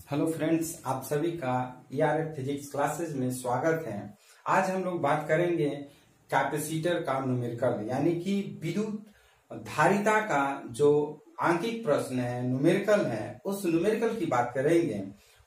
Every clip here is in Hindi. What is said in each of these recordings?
हेलो फ्रेंड्स, आप सभी का ईआरएफ फिजिक्स क्लासेस में स्वागत है। आज हम लोग बात करेंगे कैपेसिटर का न्यूमेरिकल यानी कि विद्युत धारिता का जो आंकिक प्रश्न है, न्यूमेरिकल है, उस न्यूमेरिकल की बात करेंगे।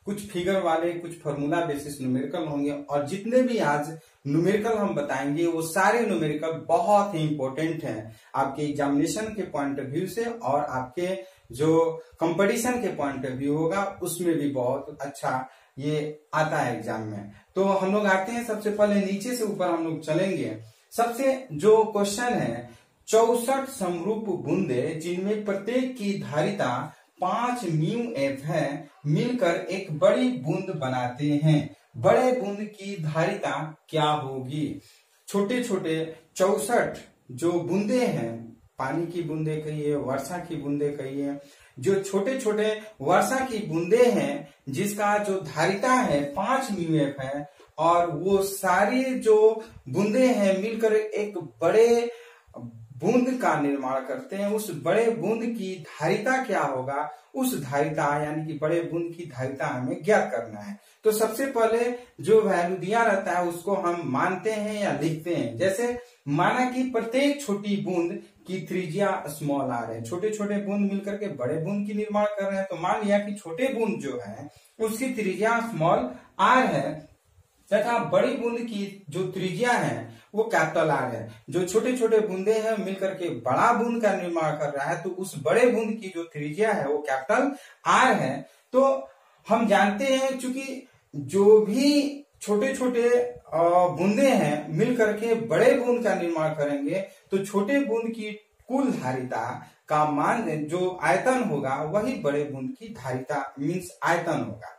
कुछ फिगर वाले, कुछ फॉर्मूला बेसिस न्यूमेरिकल होंगे और जितने भी आज न्यूमेरिकल हम बताएंगे वो सारे न्यूमेरिकल बहुत ही इंपॉर्टेंट हैं आपके एग्जामिनेशन के पॉइंट ऑफ व्यू से, और आपके जो कंपटीशन के पॉइंट ऑफ व्यू होगा उसमें भी बहुत अच्छा ये आता है एग्जाम में। तो हम लोग आते हैं, सबसे पहले नीचे से ऊपर हम लोग चलेंगे। सबसे जो क्वेश्चन है, 64 समरूप बूंदे जिनमें प्रत्येक की धारिता 5 म्यू एफ है मिलकर एक बड़ी बूंद बनाते हैं। बड़े बूंद की धारिता क्या होगी? छोटे छोटे 64 जो बूंदे हैं, पानी की बूंदे कहिए, वर्षा की बूंदे कहिए, जो छोटे छोटे वर्षा की बूंदे हैं जिसका जो धारिता है 5 म्यू एफ है, और वो सारी जो बूंदे हैं मिलकर एक बड़े बूंद का निर्माण करते हैं। उस बड़े बूंद की धारिता क्या होगा? उस धारिता यानी कि बड़े बूंद की धारिता हमें ज्ञात करना है। तो सबसे पहले जो वैल्यू दिया रहता है उसको हम मानते हैं या लिखते हैं। जैसे माना कि प्रत्येक छोटी बूंद की त्रिज्या स्मॉल आर है। छोटे छोटे बूंद मिलकर के बड़े बूंद की निर्माण कर रहे हैं, तो मान लिया कि छोटे बूंद जो है उसकी त्रिज्या स्मॉल आर है तथा बड़ी बूंद की जो त्रिज्या है वो कैपिटल आर है। जो छोटे छोटे बूंदे हैं मिलकर के बड़ा बूंद का निर्माण कर रहा है, तो उस बड़े बूंद की जो त्रिज्या है वो कैपिटल आर है। तो हम जानते हैं चूंकि जो भी छोटे छोटे बूंदे हैं मिलकर के बड़े बूंद का निर्माण करेंगे, तो छोटे बूंद की कुल धारिता का मान जो आयतन होगा वही बड़े बूंद की धारिता मीन्स आयतन होगा।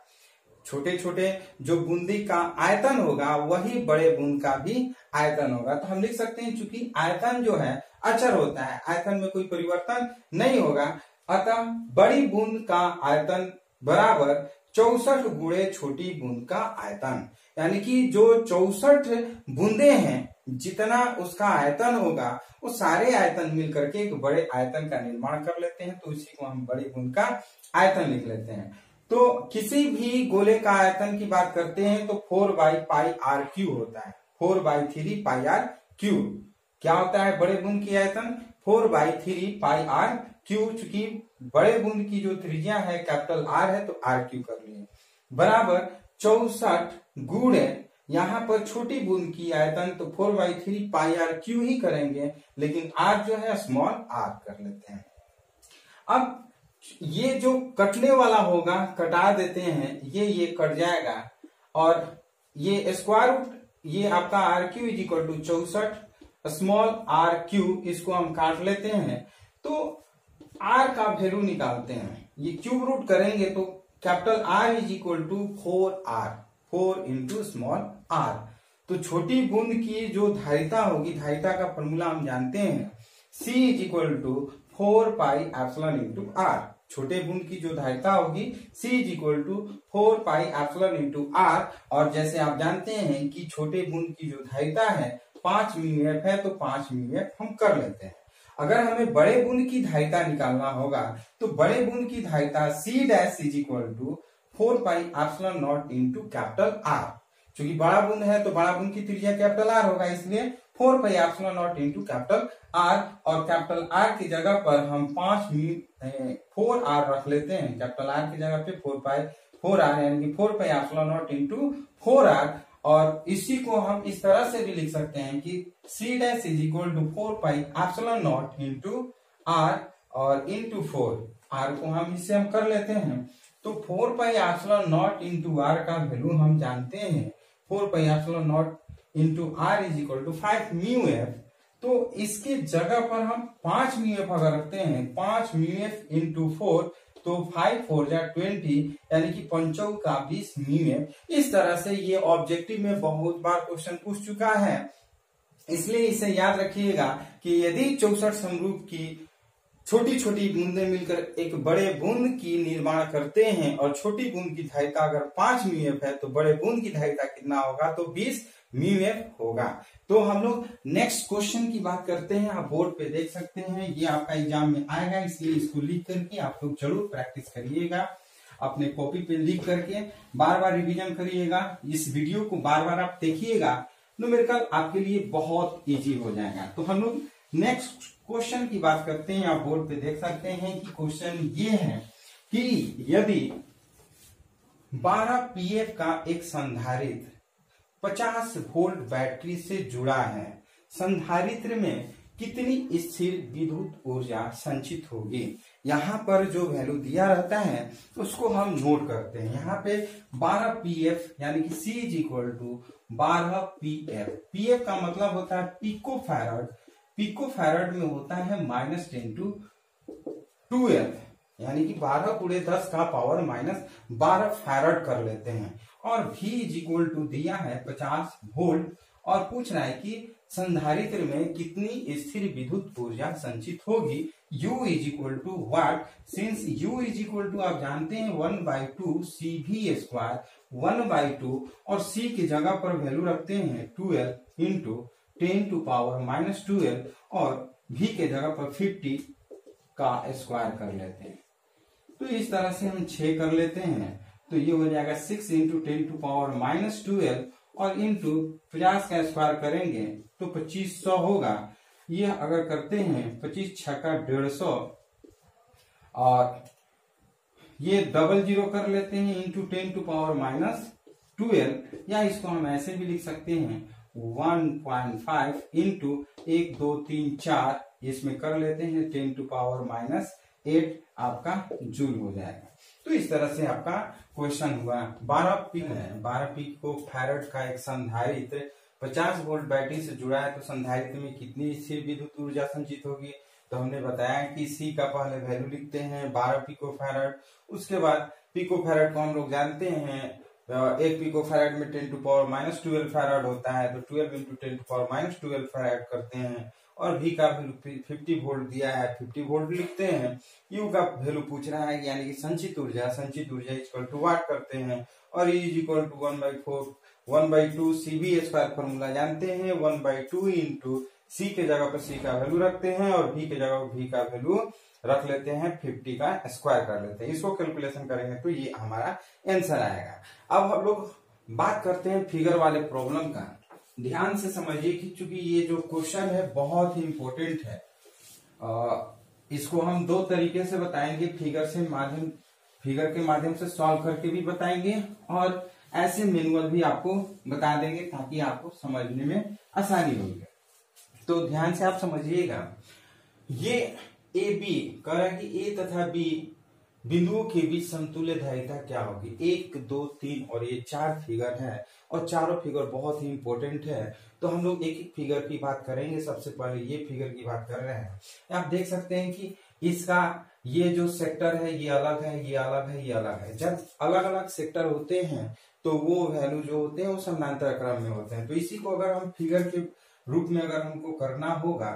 छोटे छोटे जो बूंदी का आयतन होगा वही बड़े बूंद का भी आयतन होगा। तो हम लिख सकते हैं चूंकि आयतन जो है अचर होता है, आयतन में कोई परिवर्तन नहीं होगा, अतः बड़ी बूंद का आयतन बराबर 64 गुणे छोटी बूंद का आयतन। यानी कि जो 64 बूंदे हैं जितना उसका आयतन होगा वो सारे आयतन मिलकर के एक बड़े आयतन का निर्माण कर लेते हैं, तो इसी को हम बड़ी बूंद का आयतन लिख लेते हैं। तो किसी भी गोले का आयतन की बात करते हैं तो 4/πr³ होता है। 4/3πr³। क्या होता है बड़े बूंद की आयतन? 4/3πr³। चूंकि बड़े बूंद की जो त्रिज्या है कैपिटल आर है तो r³ कर लिए, बराबर 64 गुणे यहाँ पर छोटी बूंद की आयतन तो 4/3πr³ ही करेंगे, लेकिन r जो है स्मॉल r कर लेते हैं। अब ये जो कटने वाला होगा कटा देते हैं, ये कट जाएगा, और ये स्क्वायर रूट ये आपका r³ = 64 स्मॉल r³ इसको हम काट लेते हैं। तो r का वैल्यू निकालते हैं, ये क्यूब रूट करेंगे तो capital R = 4r, 4 × small r। तो छोटी बूंद की जो धारिता होगी, धारिता का फॉर्मूला हम जानते हैं, C = 4πε r। छोटे बूंद की जो धारिता होगी C = 4πε r, और जैसे आप जानते हैं कि छोटे बूंद की जो धारिता है 5 म्यू एफ है, तो 5 म्यू एफ हम कर लेते हैं। अगर हमें बड़े बूंद की धारिता निकालना होगा तो बड़े बूंद की धारिता C' = 4πε0 × कैपिटल R। चूंकि बड़ा बूंद है तो बड़ा बूंद की त्रिज्या कैपिटल R होगा, इसलिए 4πε0 × कैपिटल R, और कैपिटल R की जगह पर हम 4r रख लेते हैं। कैपिटल R की जगह पे 4r यानी कि 4πε0 × 4r, और इसी को हम इस तरह से भी लिख सकते हैं कि C' = 4πε0 × r और × 4, r को हम इससे हम कर लेते हैं। तो 4πε0 × r का वैल्यू हम जानते हैं, 4πε0 × r = 5 म्यू एफ। तो इसके जगह पर हम 5 म्यू एफ अगर रखते हैं, 5 म्यू एफ × 4, तो 5 4 जा 20 यानी कि 5 का 20 म्यू एफ। इस तरह से ये ऑब्जेक्टिव में बहुत बार क्वेश्चन पूछ चुका है, इसलिए इसे याद रखिएगा कि यदि 64 समरूप की छोटी छोटी बूंदें मिलकर एक बड़े बूंद की निर्माण करते हैं और छोटी बूंद की धारिता अगर 5 म्यू एफ है तो बड़े बूंद की धारिता कितना होगा? तो 20 म्यू एफ होगा। तो हम लोग नेक्स्ट क्वेश्चन की बात करते हैं। आप बोर्ड पे देख सकते हैं, ये आपका एग्जाम में आएगा, इसलिए इसको लिख करके आप लोग जरूर प्रैक्टिस करिएगा। अपने कॉपी पे लिख करके बार बार रिवीजन करिएगा। इस वीडियो को बार बार आप देखिएगा, न्यूमेरिकल आपके लिए बहुत इजी हो जाएगा। तो हम लोग नेक्स्ट क्वेश्चन की बात करते हैं। आप बोर्ड पे देख सकते हैं कि क्वेश्चन ये है कि यदि 12 पीएफ का एक संधारित्र 50 वोल्ट बैटरी से जुड़ा है, संधारित्र में कितनी स्थिर विद्युत ऊर्जा संचित होगी। यहाँ पर जो वैल्यू दिया रहता है उसको हम नोट करते हैं। यहाँ पे 12 पीएफ यानी कि C is equal to 12 PF. PF का मतलब होता है पिको फैराड। पिको फैराड में होता है -10⁻²⁰, यानी कि 12×10 का पावर -12 फैराड कर लेते हैं। और V इज इक्वल टू दिया है 50 वोल्ट और पूछ रहा है कि संधारित्र में कितनी स्थिर विद्युत ऊर्जा संचित होगी। U is equal to what, since U is equal to आप जानते हैं 1/2 CV² 1/2 और C की जगह पर वैल्यू रखते हैं 12 इंटू 10⁻⁻² और V के जगह पर 50 का स्क्वायर कर लेते हैं। तो इस तरह से हम 6 कर लेते हैं, तो ये हो जाएगा 6 इंटू 10⁻⁻² और इंटू 50 का स्क्वायर करेंगे तो 2500 होगा। ये अगर करते हैं 25 छक्का 150 और ये 00 कर लेते हैं इंटू 10⁻⁻² या इसको हम ऐसे भी लिख सकते हैं 1.5 इंटू 1 2 3 4, इसमें कर लेते हैं 10⁻⁸ आपका जूल हो जाएगा। तो इस तरह से आपका क्वेश्चन हुआ। 12 पिको फैराड का एक संधारित्र 50 वोल्ट बैटरी से जुड़ा है, तो संधारित्र में कितनी स्थिर विद्युत ऊर्जा संचित होगी। तो हमने बताया कि C का पहले वैल्यू लिखते हैं 12 पिको फैराड। उसके बाद पिको फैराड को हम लोग जानते हैं, एक पिको फैराड में 10⁻⁻² फैराड होता है, तो 12 इंटू 10⁻⁻² फैराड करते हैं। और V का वैल्यू 50 वोल्ट दिया है, 50 वोल्ट लिखते हैं। U का वैल्यू पूछ रहा है यानी कि संचित ऊर्जा इक्वल टू वाट करते हैं। और E is equal to 1/2 CV² formula जानते हैं, 1/2 इंटू C के जगह पर C का वैल्यू रखते हैं और V के जगह पर V का वैल्यू रख लेते हैं, 50 का स्क्वायर कर लेते हैं। इसको कैलकुलेशन करेंगे तो ये हमारा आंसर आएगा। अब हम लोग बात करते हैं फिगर वाले प्रॉब्लम का। ध्यान से समझिए कि चूंकि ये जो क्वेश्चन है बहुत ही इंपॉर्टेंट है, इसको हम दो तरीके से बताएंगे, फिगर के माध्यम से सॉल्व करके भी बताएंगे और ऐसे मैनुअल भी आपको बता देंगे ताकि आपको समझने में आसानी होगी। तो ध्यान से आप समझिएगा। ये ए बी कह रहा है कि ए तथा बी बिंदुओं के बीच समतुल्य धारिता क्या होगी। 1 2 3 और ये 4 फिगर है और चारों फिगर बहुत ही इंपॉर्टेंट है। तो हम लोग एक एक फिगर की बात करेंगे। सबसे पहले ये फिगर की बात कर रहे हैं। आप देख सकते हैं कि इसका ये जो सेक्टर है ये अलग है, ये अलग है, ये अलग है। जब अलग अलग सेक्टर होते हैं तो वो वैल्यू जो होते हैं वो समानांतर क्रम में होते हैं। तो इसी को अगर हम फिगर के रूप में अगर हमको करना होगा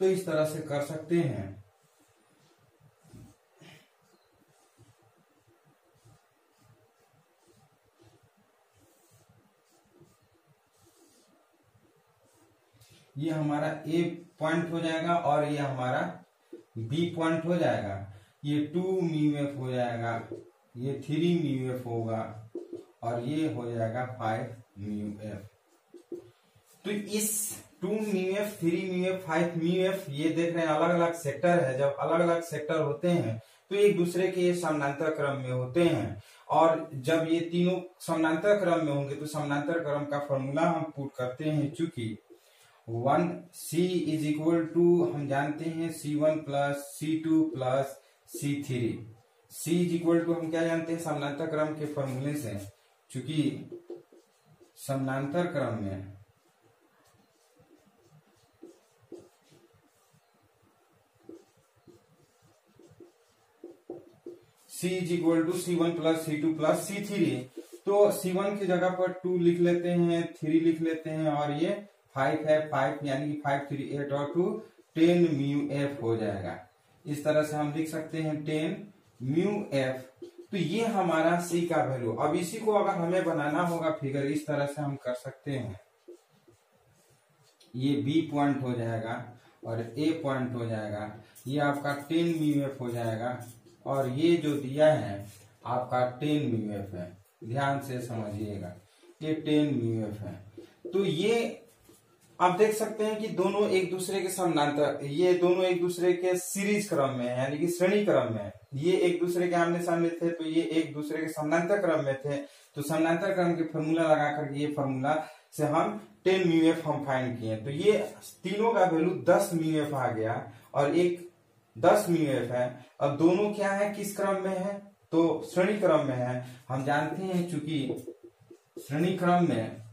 तो इस तरह से कर सकते हैं। ये हमारा ए पॉइंट हो जाएगा और ये हमारा बी पॉइंट हो जाएगा। ये 2 μf हो जाएगा, ये 3 μf होगा और ये हो जाएगा 5 μf। तो इस 2 μf 3 μf 5 μf ये देख रहे हैं अलग अलग सेक्टर है। जब अलग अलग सेक्टर होते हैं तो एक दूसरे के समानांतर क्रम में होते हैं और जब ये तीनों समानांतर क्रम में होंगे तो समानांतर क्रम का फॉर्मूला हम पुट करते हैं। चूंकि 1C इज इक्वल टू हम जानते हैं C1 plus C2 plus C3। C is equal to हम क्या जानते हैं समानांतर क्रम के फॉर्मूले से। चूंकि समानांतर क्रम में C is equal to C1 plus C2 plus C3, तो C1 की जगह पर 2 लिख लेते हैं, 3 लिख लेते हैं और ये 5 है, 5 यानी कि 5 3 8 और 2 10 μf हो जाएगा। इस तरह से हम लिख सकते हैं 10 μf। तो ये हमारा C का वैल्यू। अब इसी को अगर हमें बनाना होगा फिगर इस तरह से हम कर सकते हैं। ये B पॉइंट हो जाएगा और A पॉइंट हो जाएगा। ये आपका 10 μf हो जाएगा और ये जो दिया है आपका 10 म्यू एफ है। ध्यान से समझिएगा, ये 10 म्यू एफ है। तो ये आप देख सकते हैं कि दोनों एक दूसरे के समानांतर, ये दोनों एक दूसरे के सीरीज क्रम में है, यानी कि श्रेणी क्रम में है। ये एक दूसरे के आमने सामने थे, तो ये एक दूसरे के समानांतर क्रम में थे। तो समानांतर क्रम के फॉर्मूला लगा करके, ये फॉर्मूला से हम 10 म्यू एफ हम फाइंड किए। तो ये तीनों का वैल्यू 10 म्यू एफ आ गया और एक 10 म्यू एफ है। अब दोनों क्या है, किस क्रम में है, तो श्रेणी क्रम में है। हम जानते हैं चूंकि श्रेणी क्रम में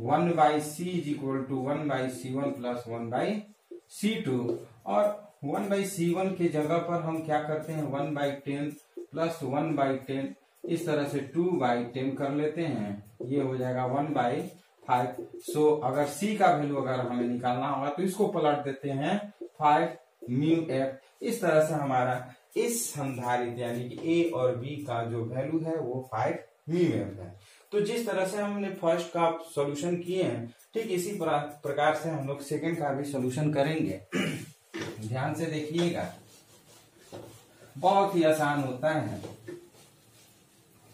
1/c is equal to 1/c1 plus 1/c2, और 1/c1 के जगह पर हम क्या करते हैं, 1/10 प्लस 1/10, इस तरह से 2/10 कर लेते हैं। ये हो जाएगा 1/5। सो अगर c का वैल्यू अगर हमें निकालना होगा तो इसको पलट देते हैं 5 म्यू एफ। इस तरह से हमारा इस संधारित्र यानी कि a और b का जो वैल्यू है वो 5 म्यू एफ है। तो जिस तरह से हमने फर्स्ट का सॉल्यूशन किए हैं, ठीक इसी प्रकार से हम लोग सेकंड का भी सॉल्यूशन करेंगे। ध्यान से देखिएगा, बहुत ही आसान होता है।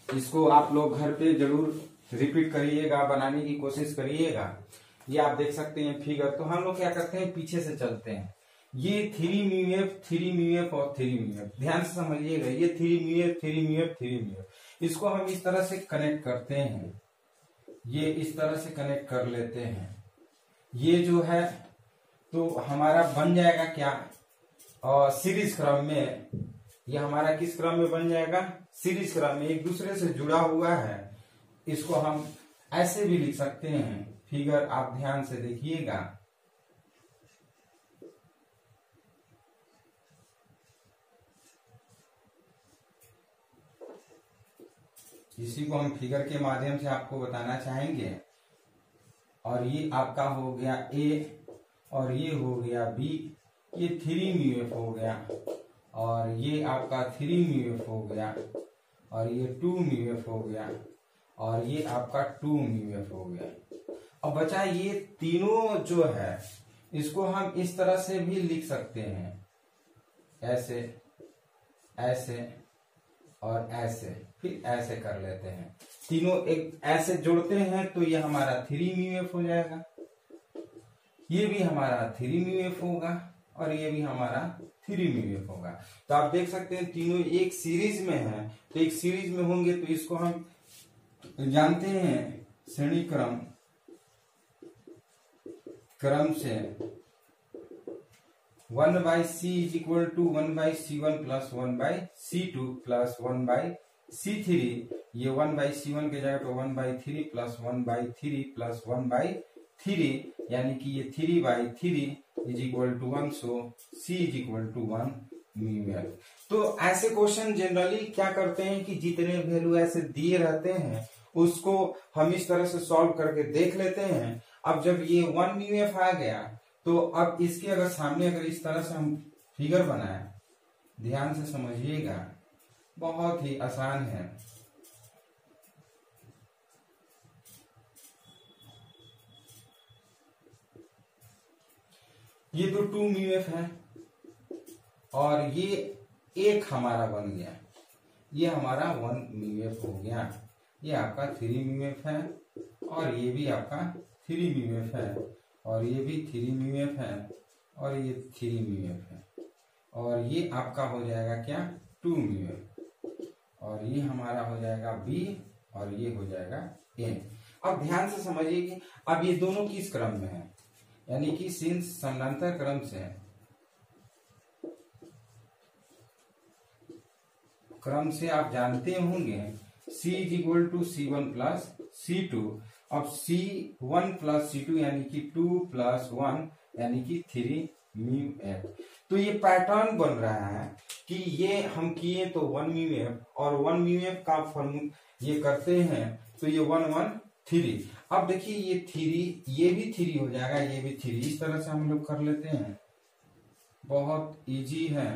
इसको आप लोग घर पे जरूर रिपीट करिएगा, बनाने की कोशिश करिएगा। ये आप देख सकते हैं फिगर। तो हम लोग क्या करते हैं, पीछे से चलते हैं। ये 3 म्यू एफ, 3 म्यू एफ और 3 म्यू एफ, ध्यान से समझिएगा। ये 3 mu F, 3 mu F, 3 mu F, इसको हम इस तरह से कनेक्ट करते हैं। ये इस तरह से कनेक्ट कर लेते हैं। ये जो है तो हमारा बन जाएगा क्या, और सीरीज क्रम में। ये हमारा किस क्रम में बन जाएगा, सीरीज क्रम में, एक दूसरे से जुड़ा हुआ है। इसको हम ऐसे भी लिख सकते हैं। फिगर आप ध्यान से देखिएगा। इसी को हम फिगर के माध्यम से आपको बताना चाहेंगे। और ये आपका हो गया A और ये हो गया B। ये 3 म्यू एफ हो गया और ये आपका 3 म्यू एफ हो गया और ये 2 म्यू एफ हो गया और ये आपका 2 म्यू एफ हो गया। अब बचा ये तीनों जो है, इसको हम इस तरह से भी लिख सकते हैं, ऐसे, ऐसे और ऐसे, फिर ऐसे कर लेते हैं। तीनों एक ऐसे जोड़ते हैं तो ये हमारा 3 म्यू एफ हो जाएगा, ये भी हमारा 3 म्यू एफ होगा और ये भी हमारा 3 म्यू एफ होगा। तो आप देख सकते हैं तीनों एक सीरीज में है। तो एक सीरीज में होंगे तो इसको हम जानते हैं श्रेणी क्रम से 1/c is equal to 1/c1 plus 1/c2 plus 1/c3। ये 1/c1 के जगह पे 1/3 प्लस 1/3 प्लस 1/3, यानी कि ये 3/3 is equal to 1। So c is equal to 1 mu F. तो ऐसे क्वेश्चन जनरली क्या करते हैं कि जितने वैल्यू ऐसे दिए रहते हैं उसको हम इस तरह से सॉल्व करके देख लेते हैं। अब जब ये 1 म्यू एफ आ गया तो अब इसके अगर सामने अगर इस तरह से हम फिगर बनाए, ध्यान से समझिएगा, बहुत ही आसान है। ये तो 2 म्यू एफ है और ये एक हमारा बन गया, ये हमारा 1 म्यू एफ हो गया। ये आपका 3 म्यू एफ है और ये भी आपका 3 म्यू एफ है और ये भी 3 म्यू एफ है और ये 3 म्यू एफ है और ये आपका हो जाएगा क्या, 2 म्यू एफ, और ये हमारा हो जाएगा B और ये हो जाएगा A। अब ध्यान से समझिए कि अब ये दोनों किस क्रम में है, यानी कि समानांतर क्रम से आप जानते होंगे C is equal to C1 plus C2। अब C1 प्लस C2 यानी कि 2 प्लस 1 यानी कि 3 म्यू एफ। तो ये पैटर्न बन रहा है कि ये हम किए तो 1 म्यू एफ और 1 म्यू एफ का फॉर्मूला ये करते हैं तो ये 1 1 3। अब देखिए ये 3, ये भी 3 हो जाएगा, ये भी 3, इस तरह से हम लोग कर लेते हैं। बहुत इजी है,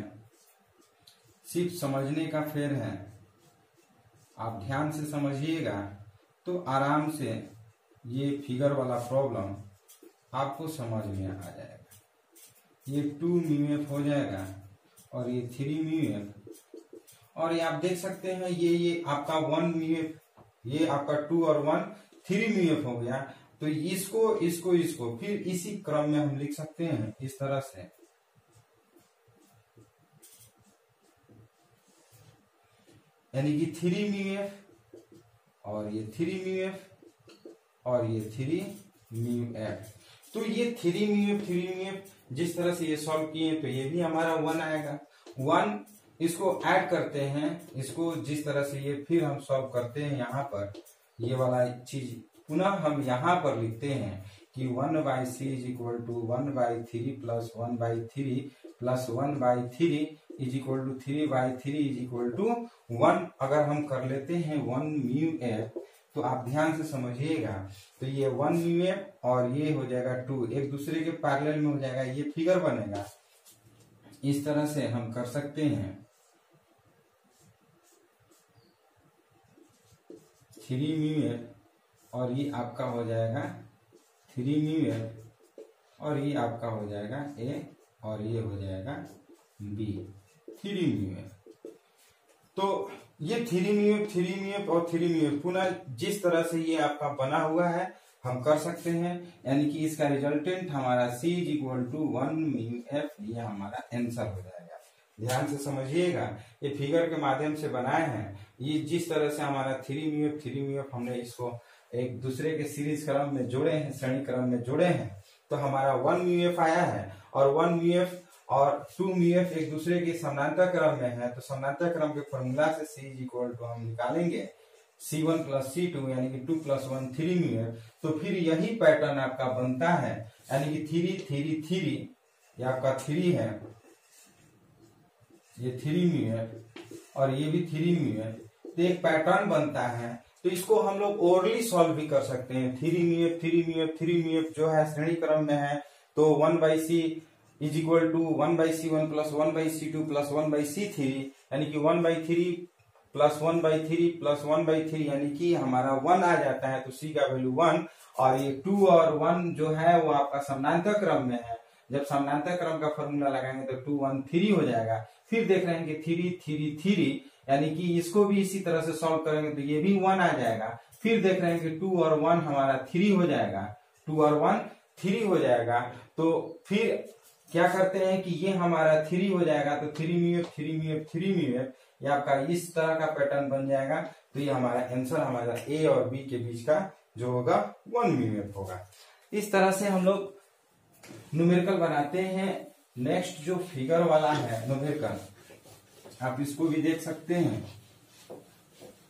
सिर्फ समझने का फेर है। आप ध्यान से समझिएगा तो आराम से ये फिगर वाला प्रॉब्लम आपको समझ में आ जाएगा। ये 2 म्यू एफ हो जाएगा और ये 3 म्यू एफ। और ये आप देख सकते हैं ये आपका 1 म्यू एफ, ये आपका 2 और 1 3 म्यू एफ हो गया। तो इसको फिर इसी क्रम में हम लिख सकते हैं इस तरह से, यानी कि 3 म्यू एफ और ये 3 म्यू एफ और ये 3 म्यू एफ। तो ये 3 म्यू एफ जिस तरह से ये सॉल्व किए तो ये भी हमारा 1 आएगा। 1 इसको ऐड करते हैं, इसको जिस तरह से ये फिर हम सॉल्व करते हैं, यहाँ पर ये वाला चीज पुनः हम यहाँ पर लिखते हैं कि 1/c is equal to 1/3 plus 1/3 plus 1/3 is equal to 3/3 is equal to 1। अगर हम कर लेते हैं 1 म्यू एफ, तो आप ध्यान से समझिएगा, तो ये 1 म्यू एफ और ये हो जाएगा 2, एक दूसरे के पैरेलल में हो जाएगा, ये फिगर बनेगा। इस तरह से हम कर सकते हैं 3 म्यू एफ और ये आपका हो जाएगा 3 म्यू एफ और ये आपका हो जाएगा ए और ये हो जाएगा बी, 3 म्यू एफ। तो ये 3 म्यू एफ और 3 म्यू एफ पुनः जिस तरह से ये आपका बना हुआ है हम कर सकते हैं, यानी कि इसका रिजल्टेंट हमारा C is equal to 1 mu F, ये हमारा आंसर हो जाएगा। ध्यान से समझिएगा, ये फिगर के माध्यम से बनाए हैं। ये जिस तरह से हमारा 3 म्यू एफ हमने इसको एक दूसरे के सीरीज क्रम में जोड़े हैं, श्रेणी क्रम में जोड़े हैं, तो हमारा 1 म्यू एफ आया है और 1 म्यू एफ और 2 म्यू एफ एक दूसरे के समानांतर क्रम में है। तो समानांतर क्रम के फॉर्मूला से C इज इक्वल टू हम निकालेंगे C1 प्लस C2, यानी कि 2 प्लस 1 3 म्यू एफ। तो फिर यही पैटर्न आपका बनता है, यानी कि 3 3 3 ये आपका 3 है, ये 3 म्यू एफ और ये भी 3 म्यू एफ। तो एक पैटर्न बनता है। तो इसको हम लोग ओरली सॉल्व भी कर सकते हैं। 3 म्यू एफ जो है श्रेणी क्रम में है, तो 1/c is equal to 1/c1 plus 1/c2 plus 1/c3, यानी कि 1/3 प्लस 1/3 प्लस 1/3, यानी कि हमारा 1 आ जाता है। तो c का वैल्यू 1 और ये 2 और 1 जो है वो आपका समानांतर क्रम में है। जब समानांतर क्रम का फॉर्मूला लगाएंगे तो 2 1 3 हो जाएगा। फिर देख रहे हैं कि 3 3 3, यानी कि इसको भी इसी तरह से सॉल्व करेंगे तो ये भी 1 आ जाएगा। फिर देख रहे हैं कि 2 और 1 हमारा 3 हो जाएगा, 2 और 1 3 हो जाएगा। तो फिर क्या करते हैं कि ये हमारा 3 हो जाएगा, तो 3 म्यू एफ ये आपका इस तरह का पैटर्न बन जाएगा। तो ये हमारा आंसर हमारा ए और बी के बीच का जो होगा 1 म्यू एफ होगा। इस तरह से हम लोग न्यूमेरिकल बनाते हैं। नेक्स्ट जो फिगर वाला है न्यूमेरिकल, आप इसको भी देख सकते हैं,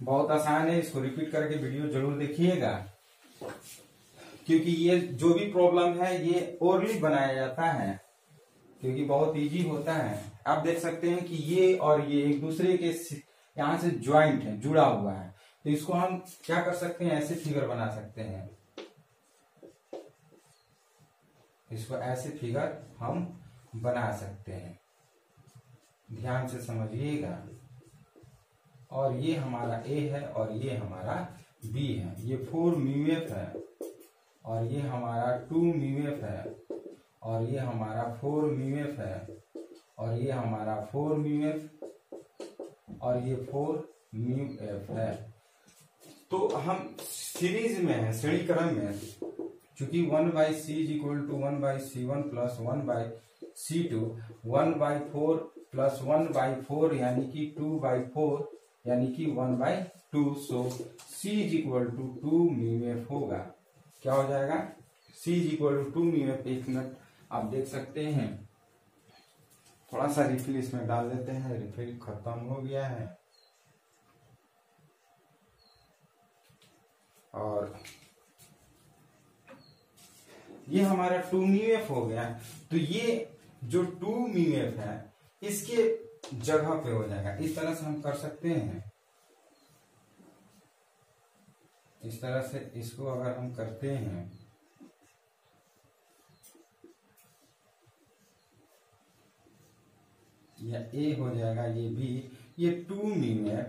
बहुत आसान है। इसको रिपीट करके वीडियो जरूर देखिएगा, क्योंकि ये जो भी प्रॉब्लम है ये ओरली बनाया जाता है, क्योंकि बहुत इजी होता है। आप देख सकते हैं कि ये और ये एक दूसरे के यहाँ से ज्वाइंट है, जुड़ा हुआ है। तो इसको हम क्या कर सकते हैं, ऐसे फिगर बना सकते हैं। इसको ऐसे फिगर हम बना सकते हैं, ध्यान से समझिएगा। और ये हमारा A है और ये हमारा B है। ये 4 म्यू एफ है और ये हमारा 2 म्यू एफ है और ये हमारा 4 म्यू एफ है और ये हमारा 4 म्यू एफ और ये 4 म्यू एफ है। तो हम सीरीज में है, श्रेणी क्रम में, चूंकि 1/c is equal to 1/c1 plus 1/c2, 1/4 plus 1/4 यानी कि 2/4 यानी कि 1/2। So c is equal to 2 mu F होगा। क्या हो जाएगा, c is equal to 2 mu F. एक मिनट आप देख सकते हैं, थोड़ा सा रिफिल इसमें डाल देते हैं, रिफिल खत्म हो गया है। और ये हमारा 2 म्यू एफ हो गया। तो ये जो 2 म्यू एफ है इसके जगह पे हो जाएगा। इस तरह से हम कर सकते हैं, इस तरह से इसको अगर हम करते हैं, या A हो जाएगा, ये B, ये 2 म्यू एफ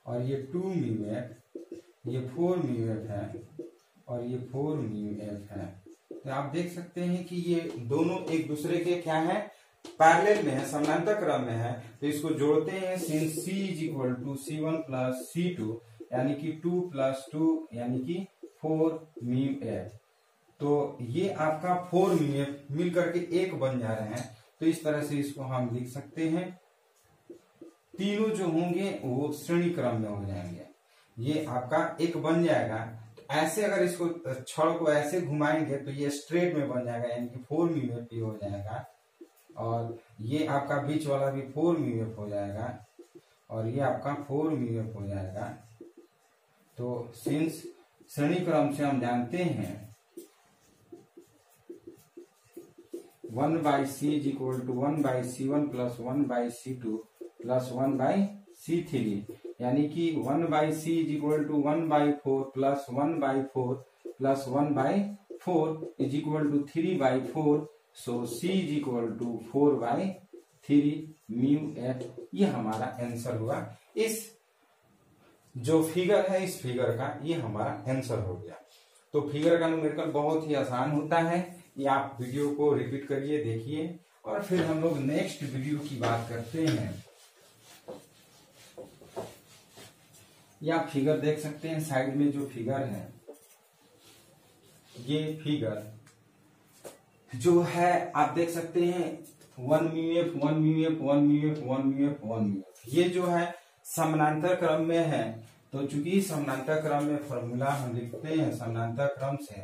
और ये 2 म्यू एफ, ये 4 म्यू एफ है और ये 4 म्यू एफ है। तो आप देख सकते हैं कि ये दोनों एक दूसरे के क्या है, पैरेलल में है, समानांतर क्रम में है, तो इसको जोड़ते हैं। Since C is equal to C1 plus C2 यानी कि 2 प्लस 2 यानी कि 4 म्यू एफ। तो ये आपका 4 म्यू एफ मिल करके एक बन जा रहे हैं। तो इस तरह से इसको हम लिख सकते हैं। तीनों जो होंगे वो श्रेणी क्रम में हो जाएंगे, ये आपका एक बन जाएगा। तो ऐसे अगर इसको छड़ को ऐसे घुमाएंगे तो ये स्ट्रेट में बन जाएगा, यानी कि 4 म्यू एफ हो जाएगा। और ये आपका बीच वाला भी 4 म्यू एफ हो जाएगा और ये आपका 4 म्यू एफ हो जाएगा। तो सिंस श्रेणी क्रम से हम जानते हैं 1 by C is equal to 1 by C1 plus 1 by C2 plus 1 by C3, यानी कि 1 by C is equal to 1 by 4 plus 1 by 4 plus 1 by 4 is equal to 3 by 4। So C is equal to 4 by 3 mu F. ये हमारा आंसर हुआ। इस जो फिगर है इस फिगर का ये हमारा आंसर हो गया। तो फिगर का न्यूमेरिकल बहुत ही आसान होता है। ये आप वीडियो को रिपीट करिए, देखिए, और फिर हम लोग नेक्स्ट वीडियो की बात करते हैं। ये आप फिगर देख सकते हैं, साइड में जो फिगर है ये फिगर जो है आप देख सकते हैं 1 mu F 1 mu F 1 mu F 1 mu F 1 mu F. ये जो है समानांतर क्रम में है। तो चूंकि समानांतर क्रम में फॉर्मूला हम लिखते हैं समानांतर क्रम से,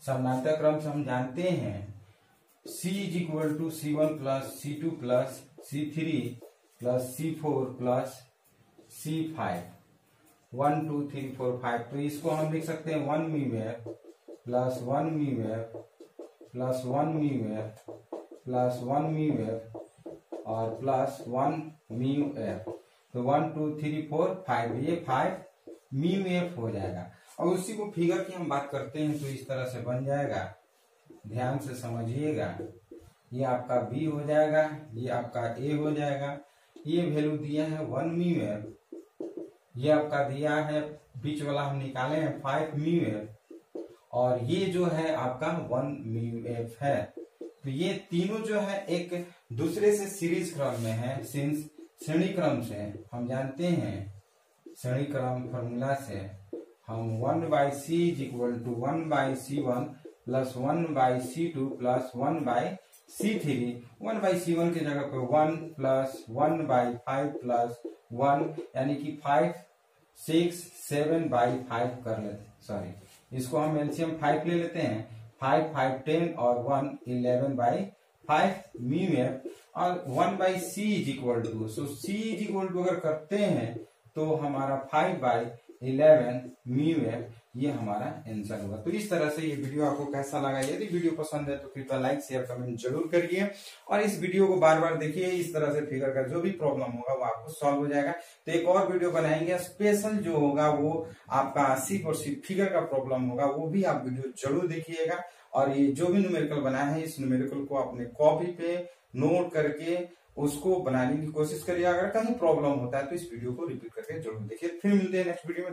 समानांतर क्रम से हम जानते हैं C is equal to C1 plus C2 plus C3 plus C4 plus C5, 1 2 3 4 5। तो इसको हम लिख सकते हैं 1 mu F plus 1 mu F plus 1 mu F plus 1 mu F और प्लस 1 म्यू एफ। तो 1 2 3 4 5, ये 5 म्यू एफ हो जाएगा। और उसी को फिगर की हम बात करते हैं तो इस तरह से बन जाएगा, ध्यान से समझिएगा। ये आपका B हो जाएगा, ये आपका A हो जाएगा। ये वैल्यू दिया है 1 म्यू एफ, ये आपका दिया है बीच वाला हम निकाले हैं 5 म्यू एफ, और ये जो है आपका 1 म्यू एफ है। तो ये तीनों जो है एक दूसरे से सीरीज क्रम में है। सिंस श्रेणी क्रम से हम जानते हैं, श्रेणी क्रम फॉर्मूला से हम 1 by C is equal to 1 by C1 plus 1 by C2 plus 1 by C3। 1 by C1 की जगह पे 1 प्लस 1 बाई 5 प्लस 1, यानी कि 5 6 7 बाई 5 कर लेते। सॉरी, इसको हम एलसीएम 5 ले लेते हैं। 5 5 10 और 1 11 बाई 5 म्यू एफ। और 1 by C is equal to, so C is equal to अगर करते हैं तो हमारा 5 बाई 11 म्यू एफ, ये हमारा आंसर हुआ। तो इस तरह से ये वीडियो आपको कैसा लगा? यदि वीडियो पसंद है तो कृपया लाइक शेयर कमेंट जरूर करिए और इस वीडियो को बार बार देखिए। इस तरह से फिगर का जो भी प्रॉब्लम होगा वो आपको सॉल्व हो जाएगा। तो एक और वीडियो बनाएंगे स्पेशल, जो होगा वो आपका सिर्फ फिगर का प्रॉब्लम होगा, वो भी आप वीडियो जरूर देखिएगा। और ये जो भी न्यूमेरिकल बना है इस न्यूमेरिकल को अपने कॉपी पे नोट करके उसको बनाने की कोशिश करिए। अगर कहीं प्रॉब्लम होता है तो इस वीडियो को रिपीट करके जरूर देखिए। फिर मिलते हैं नेक्स्ट वीडियो में।